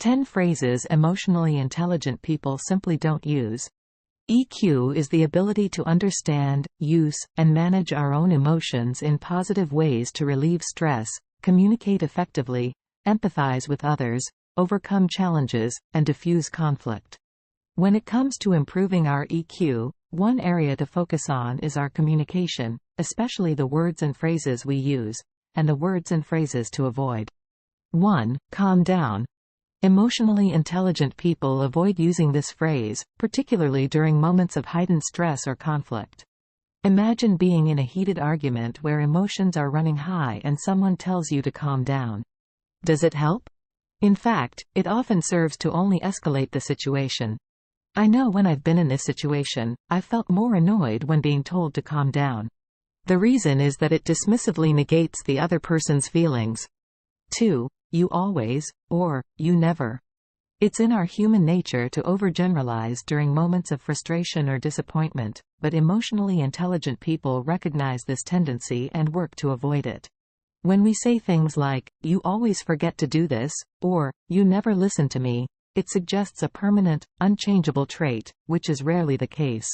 10 phrases emotionally intelligent people simply don't use. EQ is the ability to understand, use, and manage our own emotions in positive ways to relieve stress, communicate effectively, empathize with others, overcome challenges, and diffuse conflict. When it comes to improving our EQ, one area to focus on is our communication, especially the words and phrases we use, and the words and phrases to avoid. 1. Calm down. Emotionally intelligent people avoid using this phrase, particularly during moments of heightened stress or conflict. Imagine being in a heated argument where emotions are running high and someone tells you to calm down. Does it help? In fact, it often serves to only escalate the situation. I know when I've been in this situation, I've felt more annoyed when being told to calm down. The reason is that it dismissively negates the other person's feelings. 2. You always, or, you never. It's in our human nature to overgeneralize during moments of frustration or disappointment, but emotionally intelligent people recognize this tendency and work to avoid it. When we say things like, "You always forget to do this," or, "You never listen to me," it suggests a permanent, unchangeable trait, which is rarely the case.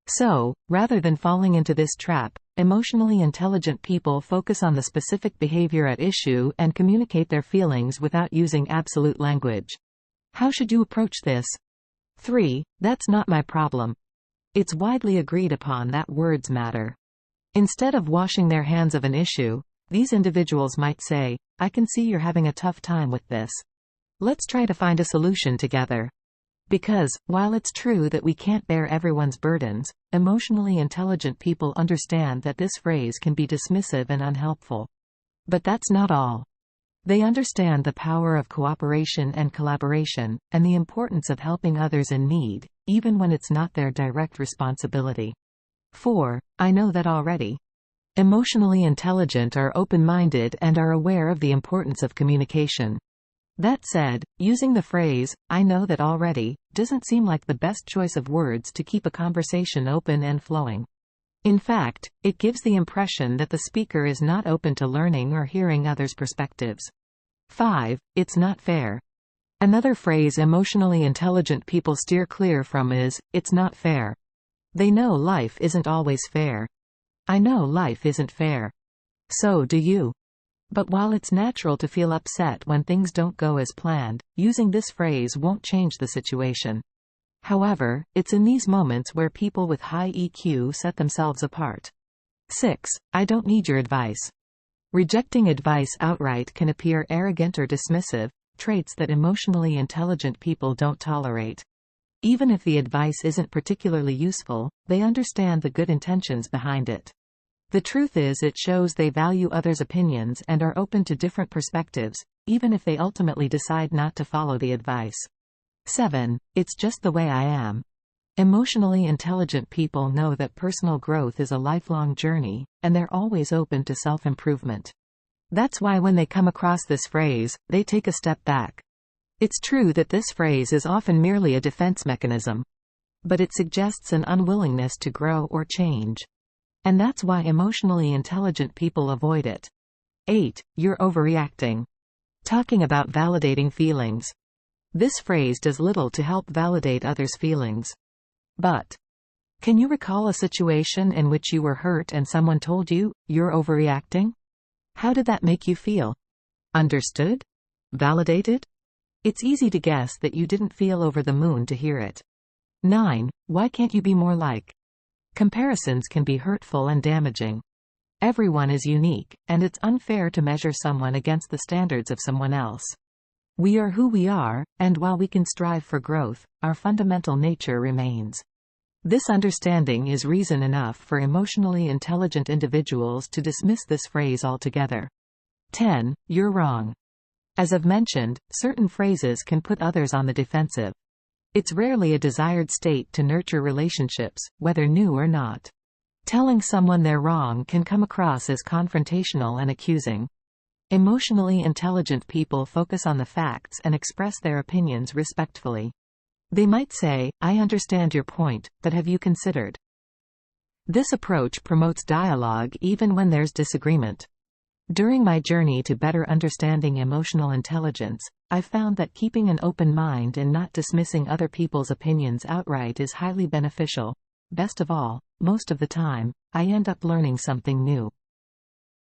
So, rather than falling into this trap, emotionally intelligent people focus on the specific behavior at issue and communicate their feelings without using absolute language. How should you approach this? 3. That's not my problem. It's widely agreed upon that words matter. Instead of washing their hands of an issue, these individuals might say, "I can see you're having a tough time with this. Let's try to find a solution together." Because, while it's true that we can't bear everyone's burdens, emotionally intelligent people understand that this phrase can be dismissive and unhelpful. But that's not all. They understand the power of cooperation and collaboration, and the importance of helping others in need, even when it's not their direct responsibility. 4. I know that already. Emotionally intelligent are open-minded and are aware of the importance of communication. That said, using the phrase, "I know that already," doesn't seem like the best choice of words to keep a conversation open and flowing. In fact, it gives the impression that the speaker is not open to learning or hearing others' perspectives. 5. It's not fair. Another phrase emotionally intelligent people steer clear from is, "It's not fair." They know life isn't always fair. I know life isn't fair. So do you. But while it's natural to feel upset when things don't go as planned, using this phrase won't change the situation. However, it's in these moments where people with high EQ set themselves apart. 6. I don't need your advice. Rejecting advice outright can appear arrogant or dismissive, traits that emotionally intelligent people don't tolerate. Even if the advice isn't particularly useful, they understand the good intentions behind it. The truth is, it shows they value others' opinions and are open to different perspectives, even if they ultimately decide not to follow the advice. 7. It's just the way I am. Emotionally intelligent people know that personal growth is a lifelong journey, and they're always open to self-improvement. That's why when they come across this phrase, they take a step back. It's true that this phrase is often merely a defense mechanism. But it suggests an unwillingness to grow or change. And that's why emotionally intelligent people avoid it. 8. You're overreacting. Talking about validating feelings. This phrase does little to help validate others' feelings. But, can you recall a situation in which you were hurt and someone told you, "You're overreacting"? How did that make you feel? Understood? Validated? It's easy to guess that you didn't feel over the moon to hear it. 9. Why can't you be more like? Comparisons can be hurtful and damaging. Everyone is unique, and it's unfair to measure someone against the standards of someone else. We are who we are, and while we can strive for growth, our fundamental nature remains. This understanding is reason enough for emotionally intelligent individuals to dismiss this phrase altogether. 10. You're wrong. As I've mentioned, certain phrases can put others on the defensive. It's rarely a desired state to nurture relationships, whether new or not. Telling someone they're wrong can come across as confrontational and accusing. Emotionally intelligent people focus on the facts and express their opinions respectfully. They might say, "I understand your point, but have you considered?" This approach promotes dialogue even when there's disagreement. During my journey to better understanding emotional intelligence, I've found that keeping an open mind and not dismissing other people's opinions outright is highly beneficial. Best of all, most of the time, I end up learning something new.